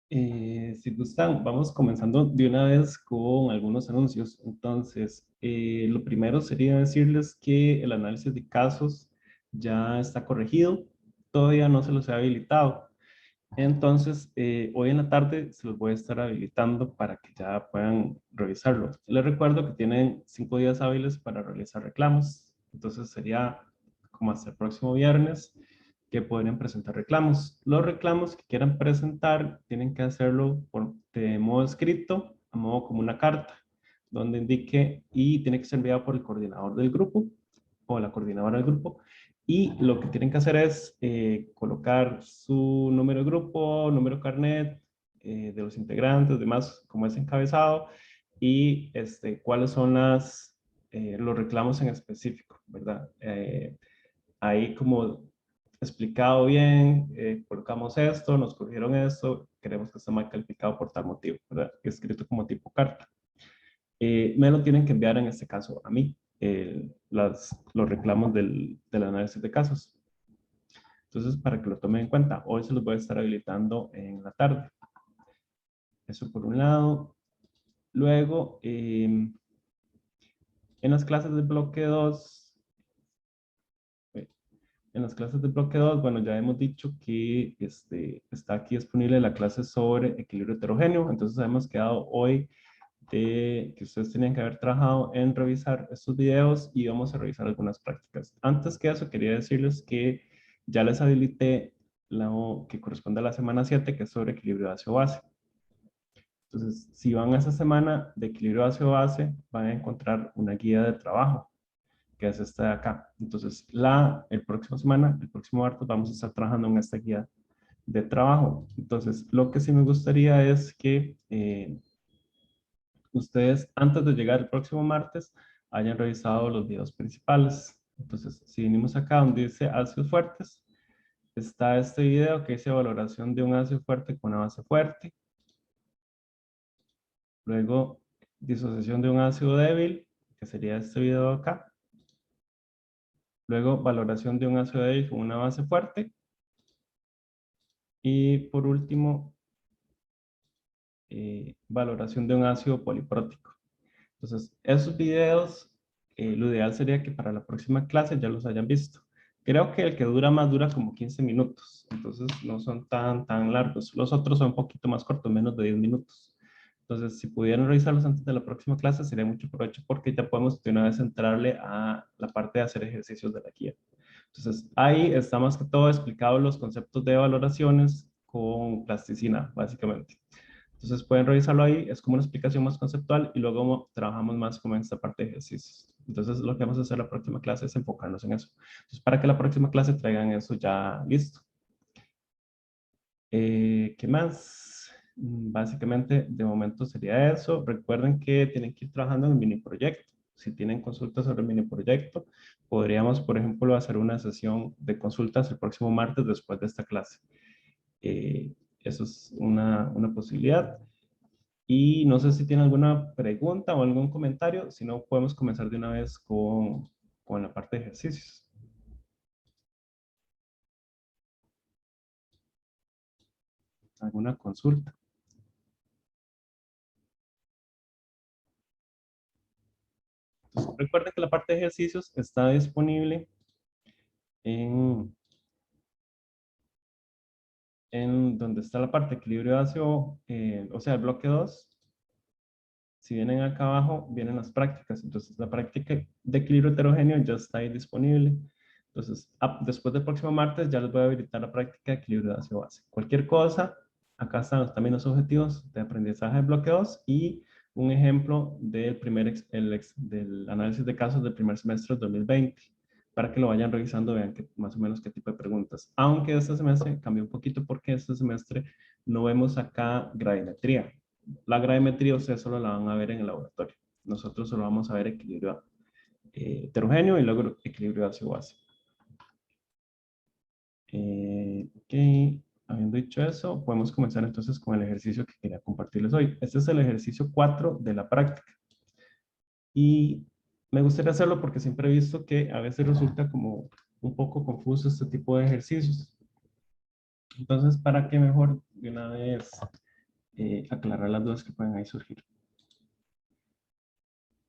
Si gustan, vamos comenzando de una vez con algunos anuncios. Entonces, lo primero sería decirles que el análisis de casos ya está corregido, todavía no se los he habilitado. Entonces, hoy en la tarde se los voy a estar habilitando para que ya puedan revisarlo. Les recuerdo que tienen 5 días hábiles para realizar reclamos. Entonces, sería como hasta el próximo viernes que podrían presentar reclamos. Los reclamos que quieran presentar tienen que hacerlo de modo escrito, a modo como una carta, donde indique y tiene que ser enviado por el coordinador del grupo o la coordinadora del grupo. Y lo que tienen que hacer es colocar su número de grupo, número carnet de los integrantes, demás, como es encabezado, y cuáles son los reclamos en específico, ¿verdad? Ahí como explicado bien, colocamos esto, nos corrigieron esto, queremos que esté mal calificado por tal motivo, ¿verdad? Escrito como tipo carta. Me lo tienen que enviar en este caso a mí, los reclamos del análisis de casos. Entonces, para que lo tomen en cuenta, hoy se los voy a estar habilitando en la tarde. Eso por un lado. Luego, en las clases de bloque 2, bueno, ya hemos dicho que está aquí disponible la clase sobre equilibrio heterogéneo. Entonces, hemos quedado hoy de que ustedes tenían que haber trabajado en revisar estos videos y vamos a revisar algunas prácticas. Antes que eso, quería decirles que ya les habilité la que corresponde a la semana 7, que es sobre equilibrio ácido-base. Entonces, si van a esa semana de equilibrio ácido-base, van a encontrar una guía de trabajo, que es esta de acá. Entonces, el próximo semana, el próximo martes, vamos a estar trabajando en esta guía de trabajo. Entonces, lo que sí me gustaría es que ustedes, antes de llegar el próximo martes, hayan revisado los videos principales. Entonces, si venimos acá donde dice ácidos fuertes, está este video que dice valoración de un ácido fuerte con una base fuerte. Luego, disociación de un ácido débil, que sería este video acá. Luego, valoración de un ácido débil con una base fuerte. Y por último, valoración de un ácido poliprótico. Entonces, esos videos, lo ideal sería que para la próxima clase ya los hayan visto. Creo que el que dura más dura como 15 minutos, entonces no son tan largos. Los otros son un poquito más cortos, menos de 10 minutos. Entonces, si pudieran revisarlos antes de la próxima clase, sería mucho provecho porque ya podemos de una vez entrarle a la parte de hacer ejercicios de la guía. Entonces, ahí está más que todo explicado los conceptos de valoraciones con plasticina, básicamente. Entonces pueden revisarlo ahí, es como una explicación más conceptual y luego trabajamos más como en esta parte de ejercicios. Entonces lo que vamos a hacer la próxima clase es enfocarnos en eso. Entonces para que la próxima clase traigan eso ya listo. ¿Qué más? Básicamente de momento sería eso. Recuerden que tienen que ir trabajando en el mini proyecto. Si tienen consultas sobre el mini proyecto, podríamos, por ejemplo, hacer una sesión de consultas el próximo martes después de esta clase. Eso es una posibilidad. Y no sé si tiene alguna pregunta o algún comentario, si no podemos comenzar de una vez con la parte de ejercicios. ¿Alguna consulta? Entonces, recuerden que la parte de ejercicios está disponible en, en donde está la parte de equilibrio ácido, o sea, el bloque 2. Si vienen acá abajo, vienen las prácticas. Entonces, la práctica de equilibrio heterogéneo ya está ahí disponible. Entonces, después del próximo martes ya les voy a habilitar la práctica de equilibrio ácido-base. Cualquier cosa, acá están también los objetivos de aprendizaje de bloque 2 y un ejemplo del del análisis de casos del primer semestre de 2020 para que lo vayan revisando, vean más o menos qué tipo de preguntas. Aunque este semestre cambió un poquito porque este semestre no vemos acá gravimetría. La gravimetría ustedes solo la van a ver en el laboratorio. Nosotros solo vamos a ver equilibrio heterogéneo y luego equilibrio ácido-base. Ok, habiendo dicho eso, podemos comenzar entonces con el ejercicio que quería compartirles hoy. Este es el ejercicio 4 de la práctica. Y me gustaría hacerlo porque siempre he visto que a veces resulta como un poco confuso este tipo de ejercicios. Entonces, para que mejor de una vez aclarar las dudas que pueden ahí surgir.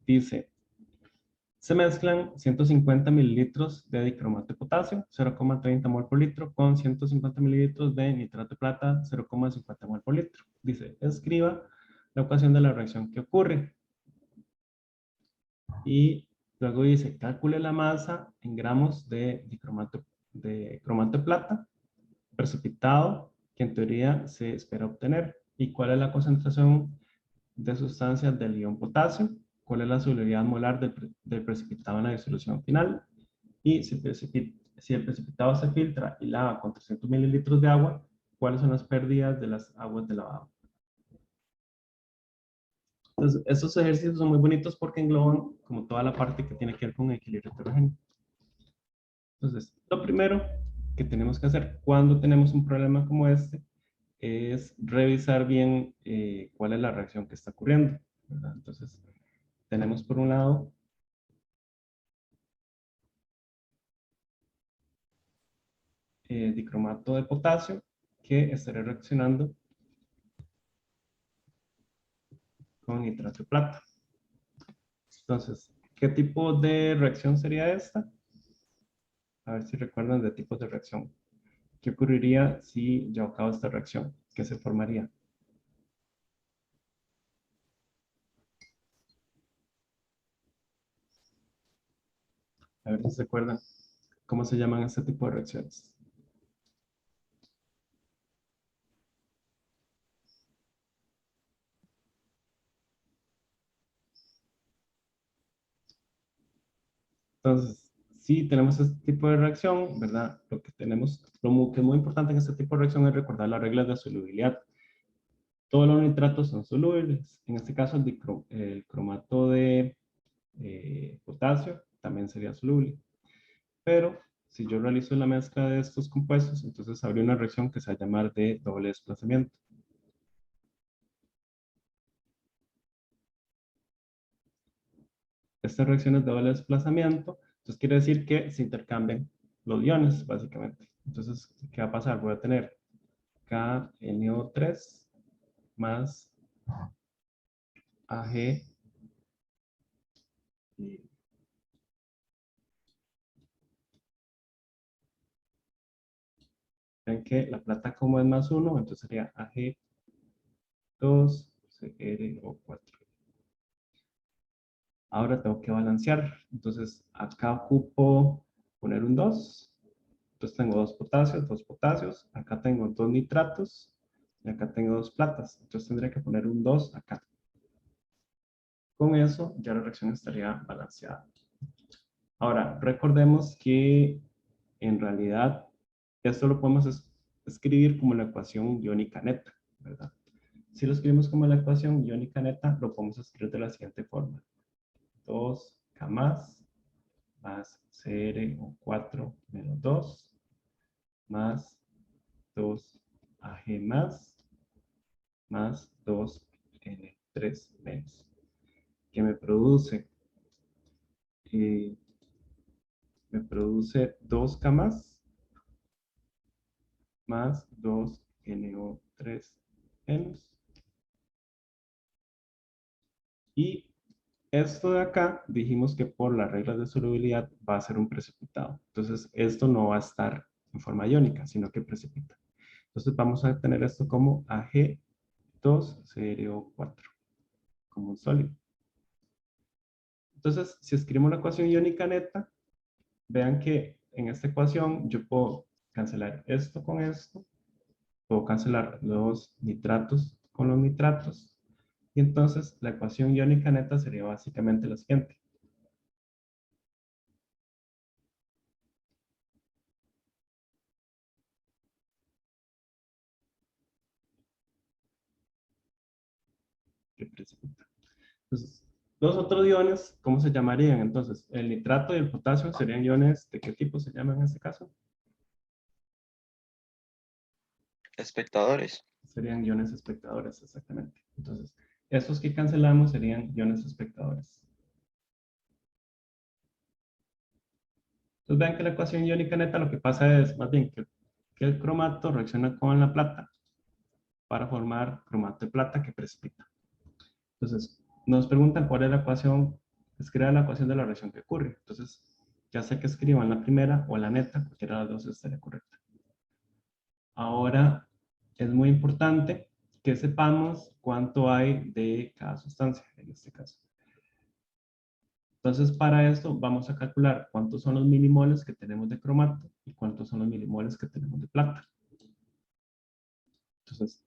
Dice, se mezclan 150 mililitros de dicromato de potasio, 0,30 mol por litro, con 150 mililitros de nitrato de plata, 0,50 mol por litro. Dice, escriba la ecuación de la reacción que ocurre. Y luego dice, calcule la masa en gramos de cromato de plata precipitado, que en teoría se espera obtener. ¿Y cuál es la concentración de sustancias del ion potasio? ¿Cuál es la solubilidad molar del precipitado en la disolución final? Y si el precipitado se filtra y lava con 300 mililitros de agua, ¿cuáles son las pérdidas de las aguas de lavado? Entonces, estos ejercicios son muy bonitos porque engloban como toda la parte que tiene que ver con equilibrio heterogéneo. Entonces, lo primero que tenemos que hacer cuando tenemos un problema como este es revisar bien cuál es la reacción que está ocurriendo, ¿verdad? Entonces, tenemos por un lado dicromato de potasio que estaría reaccionando con nitrato de plata. Entonces, ¿qué tipo de reacción sería esta? A ver si recuerdan de tipos de reacción. ¿Qué ocurriría si llevo a cabo esta reacción? ¿Qué se formaría? A ver si se acuerdan cómo se llaman este tipo de reacciones. Entonces, si tenemos este tipo de reacción, ¿verdad? Lo que es muy importante en este tipo de reacción es recordar las reglas de solubilidad. Todos los nitratos son solubles. En este caso, el cromato de potasio también sería soluble. Pero si yo realizo la mezcla de estos compuestos, entonces habría una reacción que se va a llamar de doble desplazamiento. Estas reacciones de doble desplazamiento, entonces quiere decir que se intercambian los iones, básicamente. Entonces, ¿qué va a pasar? Voy a tener KNO3 más AG. Ven que la plata como es más 1, entonces sería AG2CrO4. Ahora tengo que balancear. Entonces acá ocupo poner un 2. Entonces tengo dos potasios. Acá tengo dos nitratos. Y acá tengo dos platas. Entonces tendría que poner un 2 acá. Con eso ya la reacción estaría balanceada. Ahora, recordemos que en realidad esto lo podemos escribir como la ecuación iónica neta, ¿verdad? Si lo escribimos como la ecuación iónica neta, lo podemos escribir de la siguiente forma. 2K más CrO4 menos 2 más 2Ag más 2N3 menos, que eh, me produce 2K más 2NO3 menos. Y esto de acá dijimos que por las reglas de solubilidad va a ser un precipitado. Entonces esto no va a estar en forma iónica, sino que precipita. Entonces vamos a tener esto como Ag2CO4, como un sólido. Entonces, si escribimos una ecuación iónica neta, vean que en esta ecuación yo puedo cancelar esto con esto, puedo cancelar los nitratos con los nitratos, y entonces la ecuación iónica neta sería básicamente la siguiente. Entonces, los otros iones, ¿cómo se llamarían? Entonces, el nitrato y el potasio serían iones, ¿de qué tipo se llaman en este caso? Espectadores. Serían iones espectadores, exactamente. Entonces, estos que cancelamos serían iones espectadores. Entonces, vean que la ecuación iónica neta lo que pasa es más bien que el cromato reacciona con la plata para formar cromato de plata que precipita. Entonces, nos preguntan cuál es la ecuación, escriba la ecuación de la reacción que ocurre. Entonces, ya sea que escriban la primera o la neta, cualquiera de las dos estaría correcta. Ahora, es muy importante que sepamos cuánto hay de cada sustancia, en este caso. Entonces, para esto vamos a calcular cuántos son los milimoles que tenemos de cromato y cuántos son los milimoles que tenemos de plata. Entonces,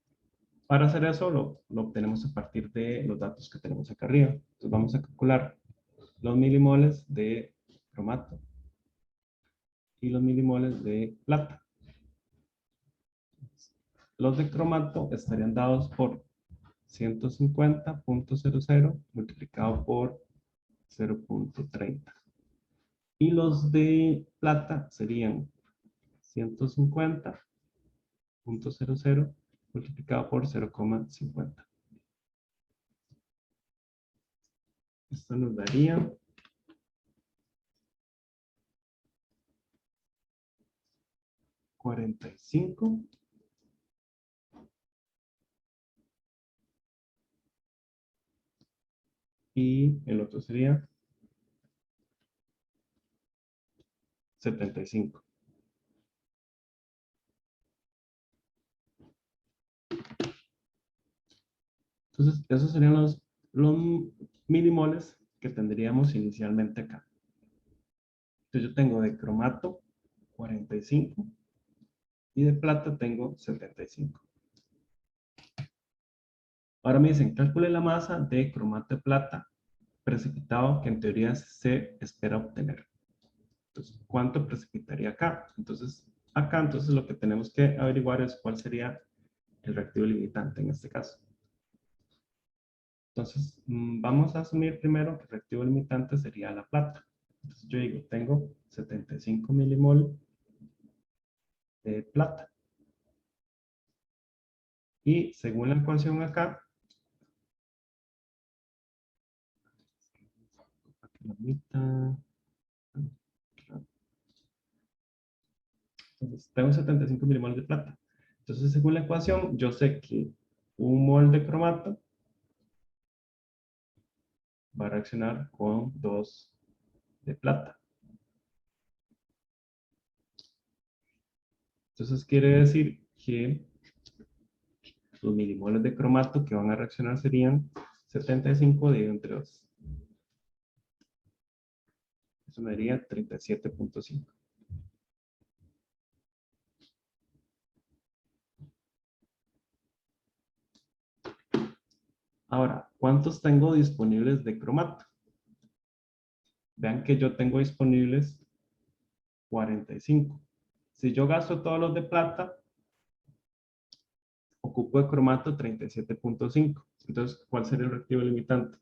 para hacer eso lo obtenemos a partir de los datos que tenemos acá arriba. Entonces, vamos a calcular los milimoles de cromato y los milimoles de plata. Los de cromato estarían dados por 150.00 multiplicado por 0.30. Y los de plata serían 150.00 multiplicado por 0,50. Esto nos daría 45. Y el otro sería 75. Entonces, esos serían los milimoles que tendríamos inicialmente acá. Entonces, yo tengo de cromato 45 y de plata tengo 75. Ahora me dicen, calcule la masa de cromato de plata precipitado que en teoría se espera obtener. Entonces, ¿cuánto precipitaría acá? Entonces, acá entonces lo que tenemos que averiguar es cuál sería el reactivo limitante en este caso. Entonces, vamos a asumir primero que el reactivo limitante sería la plata. Entonces, yo digo, tengo 75 milimol de plata. Y según la ecuación acá, entonces, tengo 75 milimoles de plata. Entonces, según la ecuación, yo sé que un mol de cromato va a reaccionar con 2 de plata. Entonces, quiere decir que los milimoles de cromato que van a reaccionar serían 75 dividido entre 2. Eso me daría 37.5. Ahora, ¿cuántos tengo disponibles de cromato? Vean que yo tengo disponibles 45. Si yo gasto todos los de plata, ocupo de cromato 37.5. Entonces, ¿cuál sería el reactivo limitante?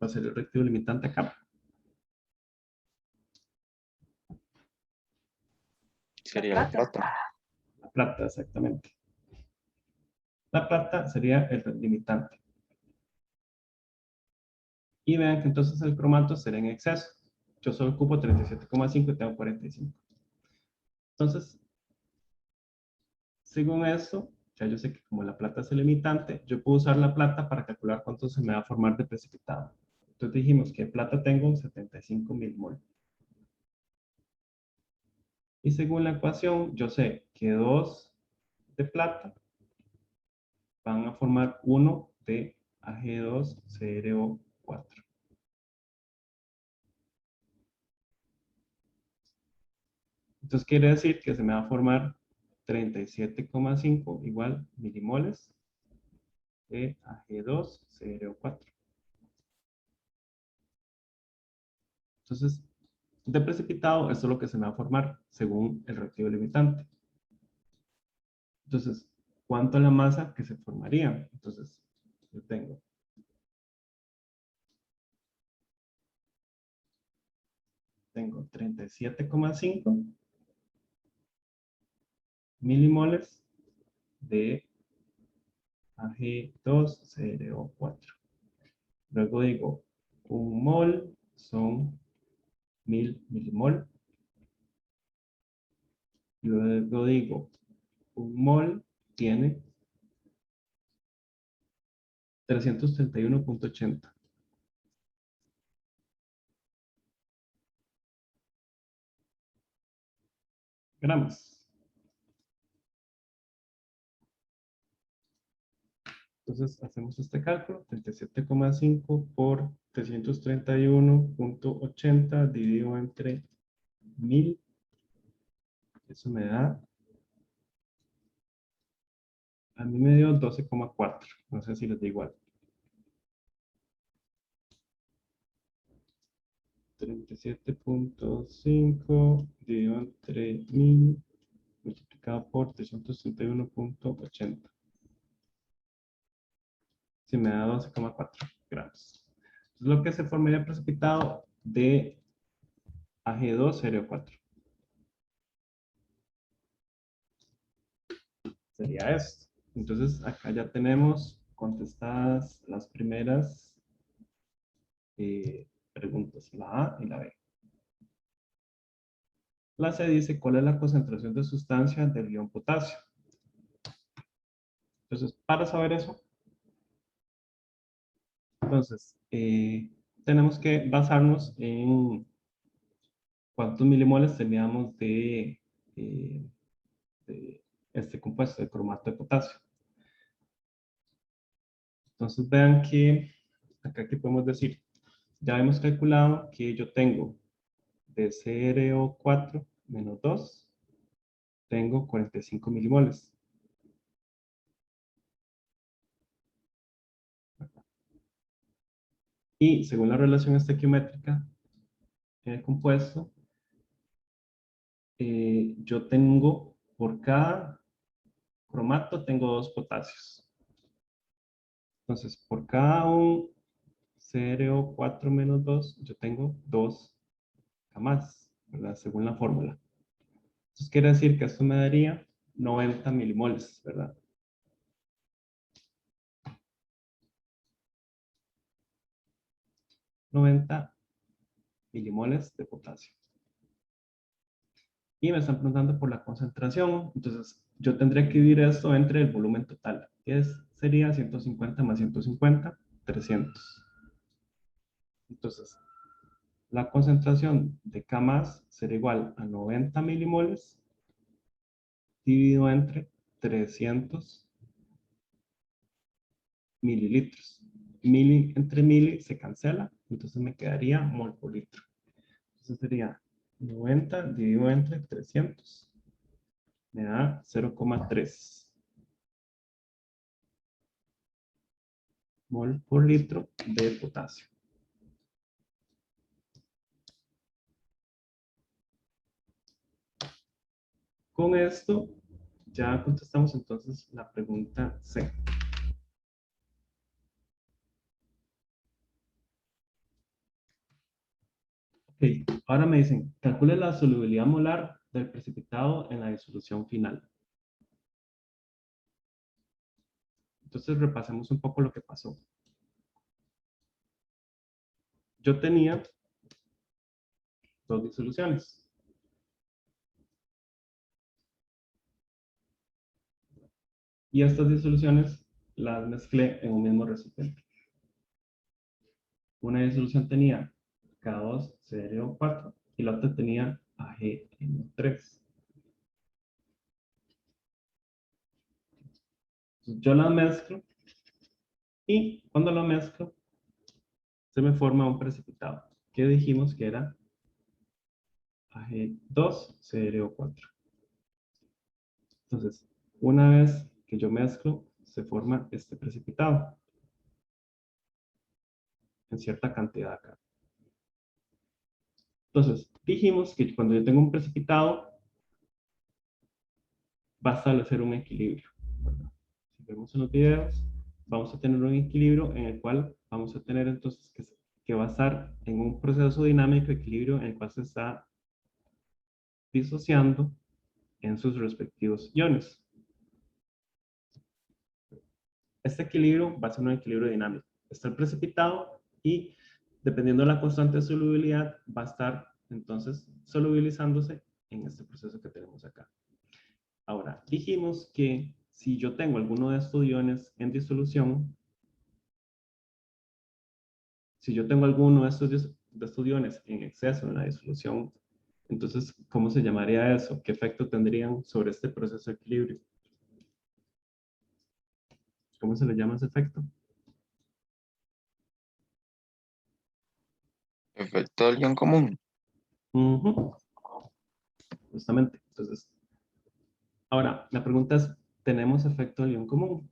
Va a ser el reactivo limitante acá. Sería la plata. La plata, exactamente. La plata sería el limitante. Y vean que entonces el cromato será en exceso. Yo solo ocupo 37,5 y tengo 45. Entonces, según eso, ya yo sé que como la plata es el limitante, yo puedo usar la plata para calcular cuánto se me va a formar de precipitado. Entonces dijimos que de plata tengo 75 milmol. Y según la ecuación, yo sé que 2 de plata van a formar 1 de Ag2CrO4. Entonces quiere decir que se me va a formar 37,5 igual milimoles de Ag2CrO4. Entonces, de precipitado, esto es lo que se me va a formar según el reactivo limitante. Entonces, ¿cuánto es la masa que se formaría? Entonces, yo tengo 37,5 milimoles de Ag2CrO4. Luego digo, un mol son 1000 milimol. Luego digo, un mol tiene 331.80 gramos. Entonces hacemos este cálculo, 37,5 por 331.80 dividido entre 1000. Eso me da, a mí me dio 12,4. No sé si les da igual. 37.5 dividido entre 1000 multiplicado por 331.80. Si me da 12,4 gramos. Entonces, lo que se formaría precipitado de Ag2CO4 sería esto. Entonces, acá ya tenemos contestadas las primeras preguntas, la A y la B. La C dice, ¿cuál es la concentración de sustancia del ion potasio? Entonces, para saber eso, entonces, tenemos que basarnos en cuántos milimoles teníamos de este compuesto, de cromato de potasio. Entonces, vean que acá que podemos decir, ya hemos calculado que yo tengo de CrO4 menos 2, tengo 45 milimoles. Y según la relación estequiométrica en el compuesto, yo tengo, por cada cromato, tengo 2 potasios. Entonces, por cada un CrO4 menos 2, yo tengo 2 más, ¿verdad? Según la fórmula. Entonces, quiere decir que esto me daría 90 milimoles, ¿verdad? 90 milimoles de potasio. Y me están preguntando por la concentración. Entonces, yo tendría que dividir esto entre el volumen total, que sería 150 más 150, 300. Entonces, la concentración de K más será igual a 90 milimoles dividido entre 300 mililitros. Mili entre mili se cancela, entonces me quedaría mol por litro. Entonces sería 90 dividido entre 300. Me da 0,3 mol por litro de potasio. Con esto ya contestamos entonces la pregunta C. Ok, ahora me dicen, calcule la solubilidad molar del precipitado en la disolución final. Entonces repasemos un poco lo que pasó. Yo tenía 2 disoluciones. Y estas disoluciones las mezclé en un mismo recipiente. Una disolución tenía K2CrO4 y la otra tenía AgNO3. Yo las mezclo y cuando lo mezclo se me forma un precipitado que dijimos que era Ag2CrO4. Entonces, una vez que yo mezclo, se forma este precipitado en cierta cantidad acá. Entonces, dijimos que cuando yo tengo un precipitado, va a establecer un equilibrio, ¿verdad? Si vemos en los videos, vamos a tener un equilibrio en el cual vamos a tener entonces que va a estar en un proceso dinámico de equilibrio en el cual se está disociando en sus respectivos iones. Este equilibrio va a ser un equilibrio dinámico. Está el precipitado y dependiendo de la constante de solubilidad va a estar entonces solubilizándose en este proceso que tenemos acá. Ahora, dijimos que si yo tengo alguno de estos iones en disolución, si yo tengo alguno de estos iones en exceso en la disolución, entonces, ¿cómo se llamaría eso? ¿Qué efecto tendrían sobre este proceso de equilibrio? ¿Cómo se le llama ese efecto? Efecto del ion común. Ujú, justamente. Entonces, ahora, la pregunta es, ¿tenemos efecto del ion común?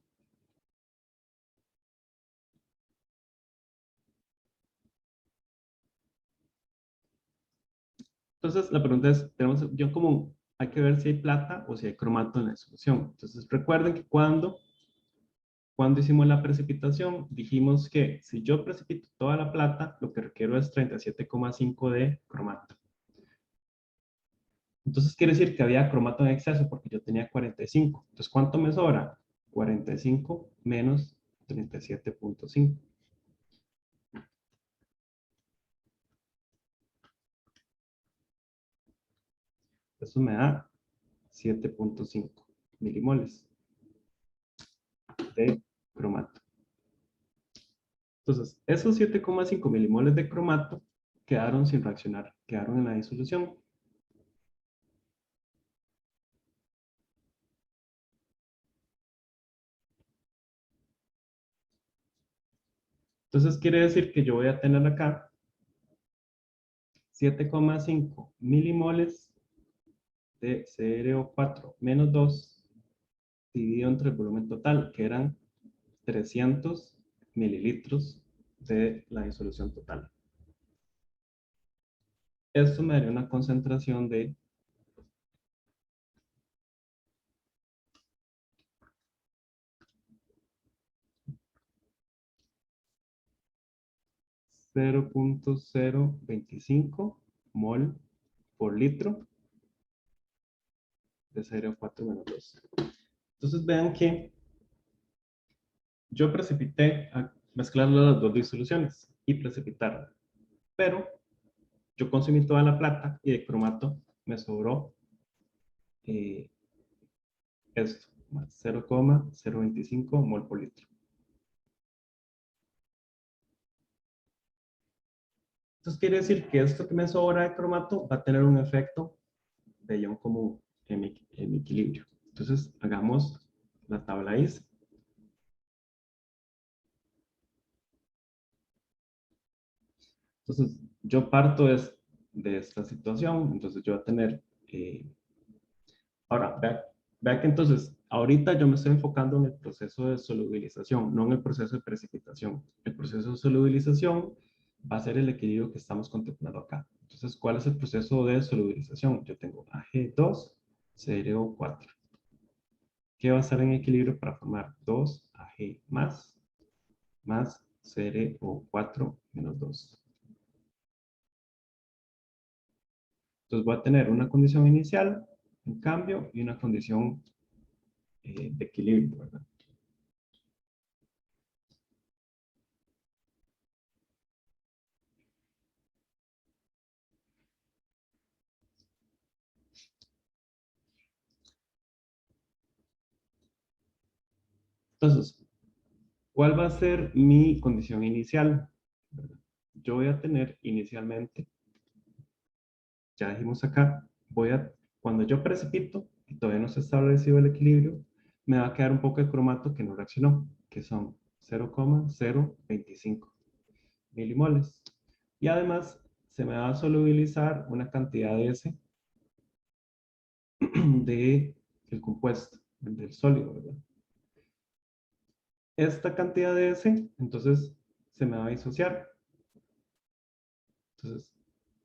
Entonces, la pregunta es, ¿tenemos ion común? Hay que ver si hay plata o si hay cromato en la solución. Entonces, recuerden que cuando hicimos la precipitación, dijimos que si yo precipito toda la plata, lo que requiero es 37,5 de cromato. Entonces, quiere decir que había cromato en exceso porque yo tenía 45. Entonces, ¿cuánto me sobra? 45 menos 37,5. Eso me da 7,5 milimoles de cromato. Entonces, esos 7,5 milimoles de cromato quedaron sin reaccionar, quedaron en la disolución. Entonces, quiere decir que yo voy a tener acá 7,5 milimoles de CrO4 menos 2 dividido entre el volumen total, que eran 300 mililitros de la disolución total. Esto me daría una concentración de 0,025 mol por litro de CrO4 menos 2. Entonces vean que yo precipité a mezclar las dos disoluciones y precipitaron, pero yo consumí toda la plata y de cromato me sobró eh, esto, más 0,025 mol por litro. Entonces quiere decir que esto que me sobra de cromato va a tener un efecto de ion común en mi equilibrio. Entonces hagamos la tabla ICE. Entonces yo parto de esta situación, entonces yo voy a tener ahora, vea que entonces, ahorita yo me estoy enfocando en el proceso de solubilización, no en el proceso de precipitación. El proceso de solubilización va a ser el equilibrio que estamos contemplando acá. Entonces, ¿cuál es el proceso de solubilización? Yo tengo Ag2, CrO4. ¿Qué va a estar en equilibrio para formar 2Ag más CrO4 menos 2? Entonces voy a tener una condición inicial, un cambio y una condición de equilibrio, ¿verdad? Entonces, ¿cuál va a ser mi condición inicial? Yo voy a tener inicialmente, ya dijimos acá, cuando yo precipito y todavía no se ha establecido el equilibrio, me va a quedar un poco de cromato que no reaccionó, que son 0,025 milimoles. Y además se me va a solubilizar una cantidad de S del compuesto, del sólido, ¿verdad? Esta cantidad de S, entonces, se me va a disociar. Entonces,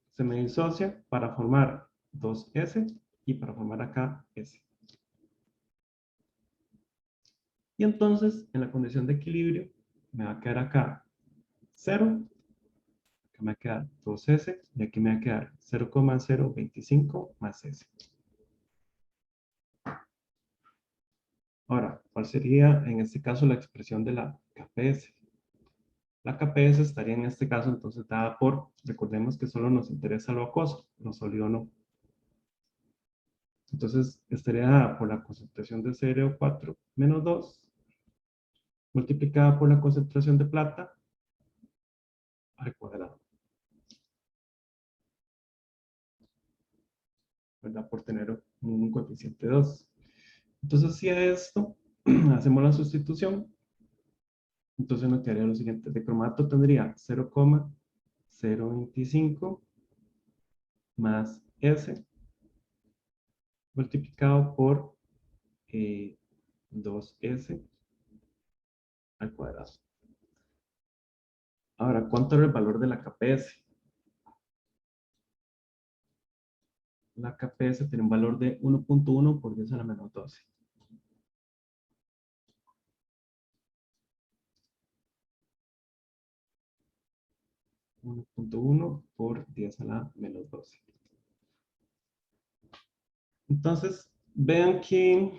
se me disocia para formar 2S y para formar acá S. Y entonces, en la condición de equilibrio, me va a quedar acá 0, acá me va a quedar 2S y aquí me va a quedar 0,025 más S. Ahora, ¿cuál sería en este caso la expresión de la KPS? La KPS estaría en este caso entonces dada por, recordemos que solo nos interesa lo acuoso, lo sólido no. Entonces, estaría dada por la concentración de CO4 menos 2, multiplicada por la concentración de plata al cuadrado, ¿verdad? Por tener un coeficiente 2. Entonces, si a esto hacemos la sustitución, entonces nos quedaría lo siguiente. De cromato tendría 0,025 más S multiplicado por 2S al cuadrado. Ahora, ¿cuánto era el valor de la KPS? La KPS tiene un valor de 1.1 por 10 a la menos 12. 1.1 por 10 a la menos 12. Entonces, vean que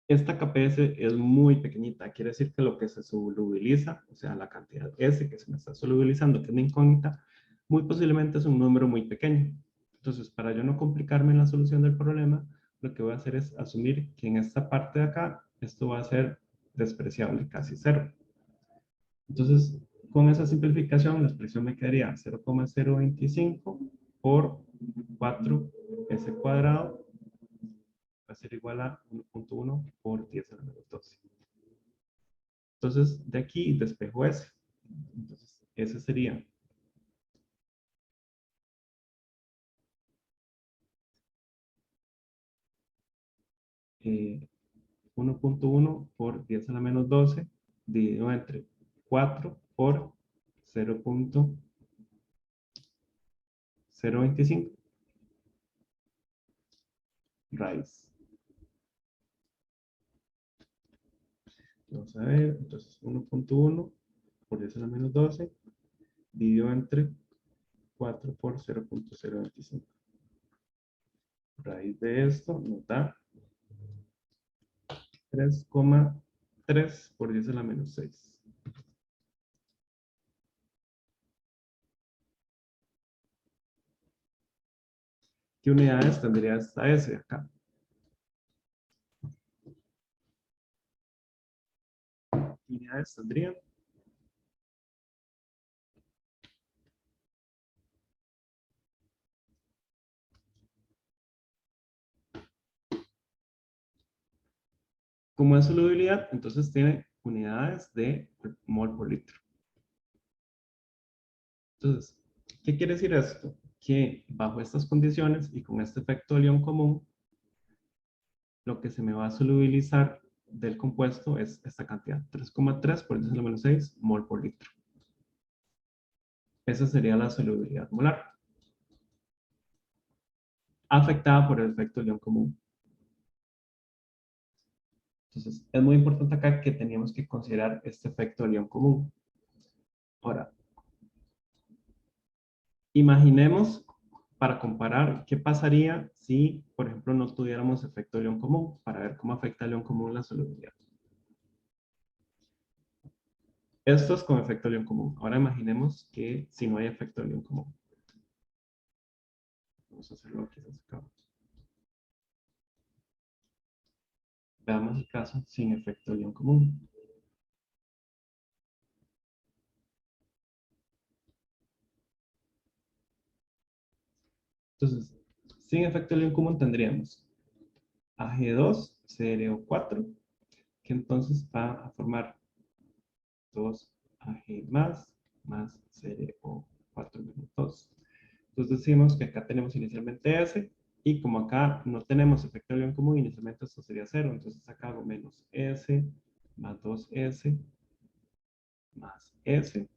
esta KPS es muy pequeñita. Quiere decir que lo que se solubiliza, o sea, la cantidad S que se me está solubilizando, que es una incógnita, muy posiblemente es un número muy pequeño. Entonces, para yo no complicarme en la solución del problema, lo que voy a hacer es asumir que en esta parte de acá, esto va a ser despreciable, casi cero. Entonces, con esa simplificación, la expresión me quedaría 0,025 por 4s cuadrado va a ser igual a 1.1 por 10 a la menos 12. Entonces, de aquí despejo S. Entonces, ese sería 1.1 por 10 a la menos 12 dividido entre 4 por 0.025 raíz. Vamos a ver, entonces 1.1 por 10 a la menos 12 dividido entre 4 por 0.025. Raíz de esto nos da 3,3 por 10 a la menos 6. ¿Qué unidades tendría esta S acá? ¿Qué unidades tendría? Como es solubilidad, entonces tiene unidades de mol por litro. Entonces, ¿qué quiere decir esto? Que bajo estas condiciones y con este efecto de Lyon común, lo que se me va a solubilizar del compuesto es esta cantidad, 3,3 por 10 a la menos 6 mol por litro. Esa sería la solubilidad molar, afectada por el efecto de Lyon común. Entonces, es muy importante acá que teníamos que considerar este efecto de Lyon común. Ahora, imaginemos, para comparar, qué pasaría si, por ejemplo, no tuviéramos efecto de Lyon común, para ver cómo afecta el Lyon común la solubilidad. Esto es con efecto de Lyon común. Ahora imaginemos que si no hay efecto de Lyon común. Vamos a hacerlo quizás acá. Veamos el caso sin efecto de Lyon común. Entonces, sin efecto de Lyon común tendríamos Ag2CrO4, que entonces va a formar 2Ag más CrO4 menos 2. Entonces decimos que acá tenemos inicialmente S, y como acá no tenemos efecto de Lyon común, inicialmente esto sería 0. Entonces acá hago menos S más 2S más S,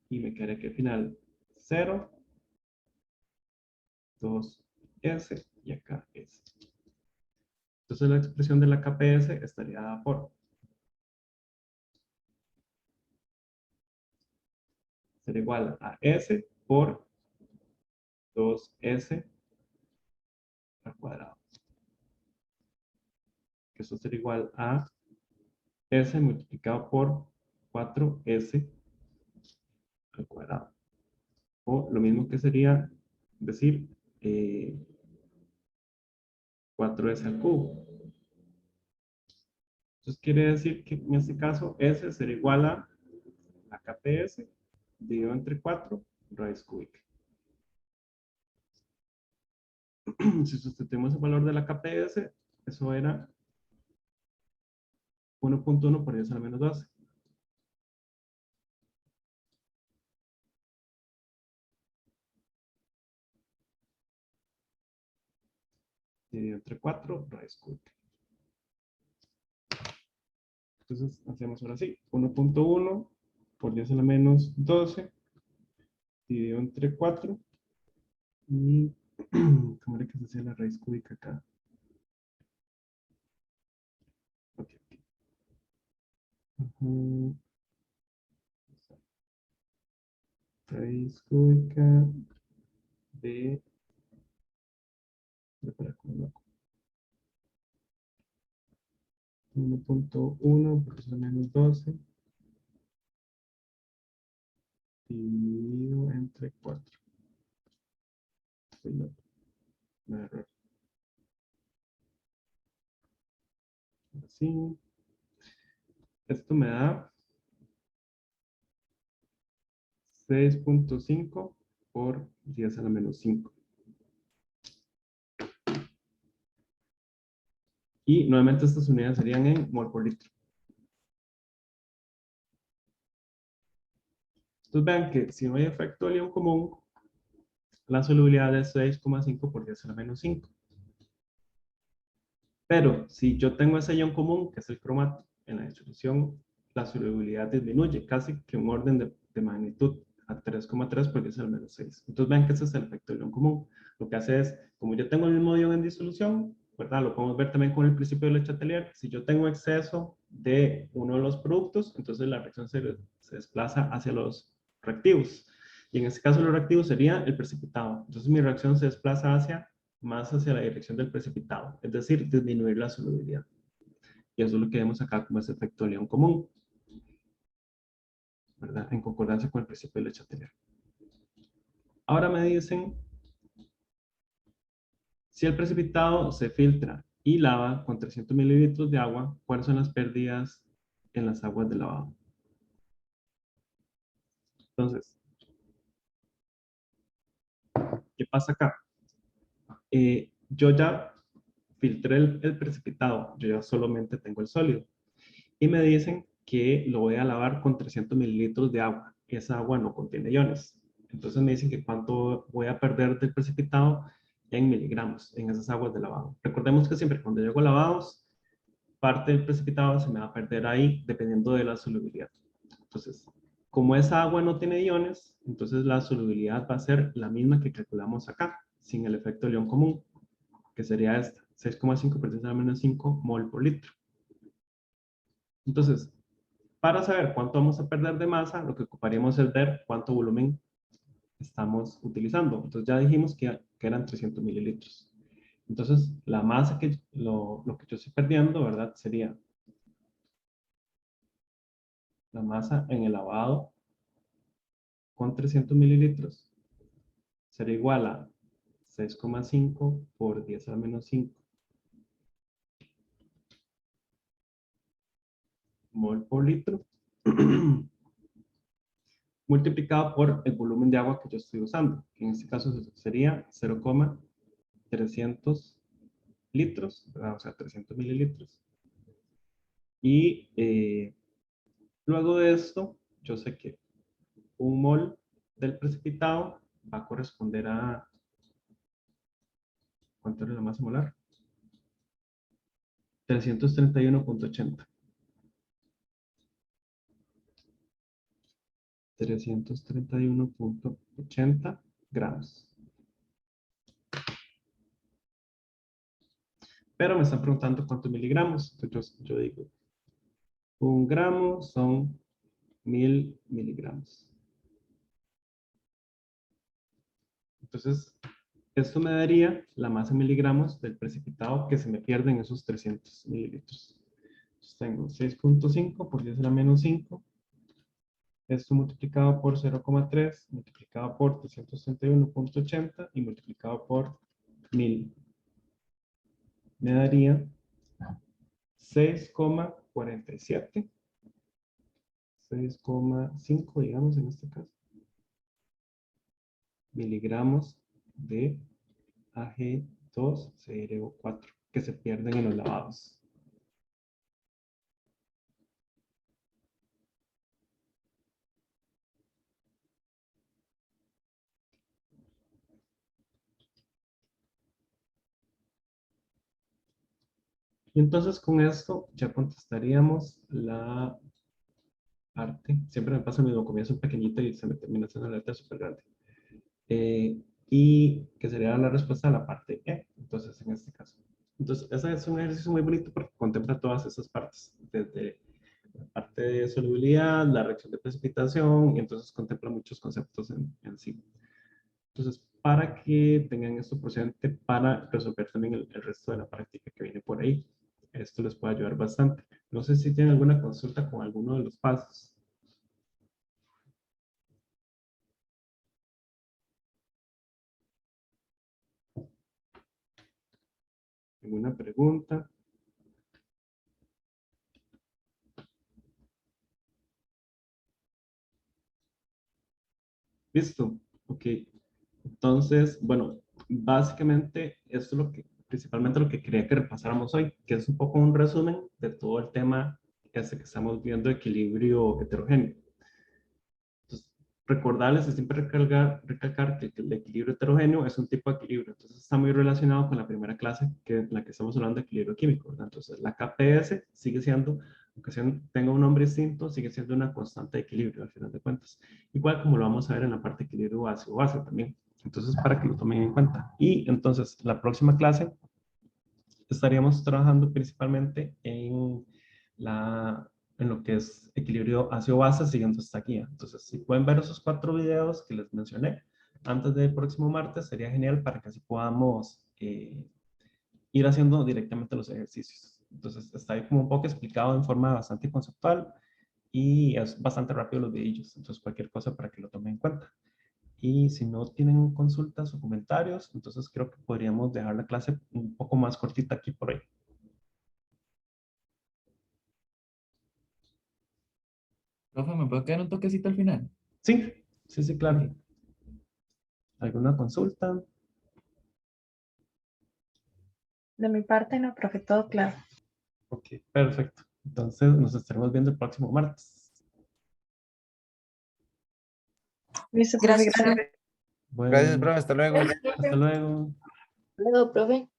y me quedaría que al final 0, 2S, y acá S. Entonces la expresión de la KPS estaría dada por, será igual a S por 2S al cuadrado. Que eso será igual a S multiplicado por 4S al cuadrado. O lo mismo que sería decir 4S al cubo. Entonces quiere decir que en este caso S será igual a la KPS dividido entre 4 raíz cúbica. Si sustituimos el valor de la KPS, eso era 1.1 por 10 a la menos 12. Dividido entre 4 raíz cúbica. Entonces hacemos ahora sí, 1.1 por 10 a la menos 12 dividido entre 4. Y ¿cómo era que se hacía la raíz cúbica acá? Ok. Raíz cúbica de... Para acá, 1.1 por 10 a la menos 12 dividido entre 4. No, no error. Así. Esto me da 6.5 por 10 a la menos 5. Y nuevamente estas unidades serían en mol por litro. Entonces vean que si no hay efecto de León común, la solubilidad es 6,5 por 10 a la menos 5. Pero si yo tengo ese ion común, que es el cromato, en la disolución, la solubilidad disminuye casi que un orden de magnitud a 3,3 por 10 a la menos 6. Entonces vean que ese es el efecto del ion común. Lo que hace es, como yo tengo el mismo ion en disolución, ¿verdad? Lo podemos ver también con el principio de Le Chatelier. Si yo tengo exceso de uno de los productos, entonces la reacción se desplaza hacia los reactivos. Y en este caso los reactivos sería el precipitado. Entonces mi reacción se desplaza más hacia la dirección del precipitado, es decir, disminuir la solubilidad. Y eso es lo que vemos acá como ese efecto de León común, ¿verdad? En concordancia con el principio de Le Chatelier. Ahora me dicen, si el precipitado se filtra y lava con 300 mililitros de agua, ¿cuáles son las pérdidas en las aguas de lavado? Entonces, ¿qué pasa acá? Yo ya filtré el precipitado, yo ya solamente tengo el sólido. Y me dicen que lo voy a lavar con 300 mililitros de agua. Esa agua no contiene iones. Entonces me dicen que cuánto voy a perder del precipitado en miligramos en esas aguas de lavado. Recordemos que siempre cuando yo hago lavados, parte del precipitado se me va a perder ahí dependiendo de la solubilidad. Entonces, como esa agua no tiene iones, entonces la solubilidad va a ser la misma que calculamos acá, sin el efecto de León común, que sería esta, 6,5 por 10 a la menos 5 mol por litro. Entonces, para saber cuánto vamos a perder de masa, lo que ocuparíamos es ver cuánto volumen estamos utilizando. Entonces ya dijimos que eran 300 mililitros. Entonces, la masa lo que yo estoy perdiendo, ¿verdad? Sería la masa en el lavado con 300 mililitros. Será igual a 6,5 por 10 a la menos 5 mol por litro. Multiplicado por el volumen de agua que yo estoy usando, que en este caso sería 0,300 litros, ¿verdad? O sea, 300 mililitros. Y luego de esto, yo sé que un mol del precipitado va a corresponder a, ¿cuánto era la masa molar? 331.80. 331.80 gramos. Pero me están preguntando cuántos miligramos. Entonces yo digo, 1 gramo son 1000 miligramos. Entonces, esto me daría la masa en miligramos del precipitado que se me pierde en esos 300 mililitros. Entonces tengo 6.5 por 10 a la menos 5. Esto multiplicado por 0,3, multiplicado por 331.80 y multiplicado por 1000. me daría 6,47, 6,5, digamos, en este caso, miligramos de Ag2CrO4 que se pierden en los lavados. Y entonces con esto ya contestaríamos la parte. Siempre me pasa el mismo, comienzo pequeñito y se me termina haciendo la letra súper grande. Y que sería la respuesta a la parte E, entonces en este caso. Entonces, ese es un ejercicio muy bonito porque contempla todas esas partes, desde la parte de solubilidad, la reacción de precipitación, y entonces contempla muchos conceptos en sí. Entonces, para que tengan esto presente para resolver también el resto de la práctica que viene por ahí, esto les puede ayudar bastante. No sé si tienen alguna consulta con alguno de los pasos. ¿Alguna pregunta? ¿Listo? Ok. Entonces, bueno, básicamente esto es lo que, principalmente lo que quería que repasáramos hoy, que es un poco un resumen de todo el tema este que estamos viendo, equilibrio heterogéneo. Entonces, recordarles y siempre recalcar que el equilibrio heterogéneo es un tipo de equilibrio. Entonces, está muy relacionado con la primera clase en la que estamos hablando de equilibrio químico, ¿verdad? Entonces, la KPS sigue siendo, aunque tenga un nombre distinto, sigue siendo una constante de equilibrio, al final de cuentas. Igual como lo vamos a ver en la parte de equilibrio base también. Entonces, para que lo tomen en cuenta. Y entonces, la próxima clase estaríamos trabajando principalmente en lo que es equilibrio ácido-base siguiendo esta guía. Entonces, si pueden ver esos 4 videos que les mencioné antes del próximo martes, sería genial para que así podamos ir haciendo directamente los ejercicios. Entonces, está ahí como un poco explicado en forma bastante conceptual y es bastante rápido los videos. Entonces, cualquier cosa para que lo tomen en cuenta. Y si no tienen consultas o comentarios, entonces creo que podríamos dejar la clase un poco más cortita aquí por hoy. Profe, ¿me puedo quedar un toquecito al final? Sí, sí, sí, claro. Ok. ¿Alguna consulta? De mi parte, no, profe, todo claro. Ok, perfecto. Entonces nos estaremos viendo el próximo martes. Listo, profe, Gracias, gracias. Bueno, gracias, profe, hasta luego. hasta luego. Luego, profe.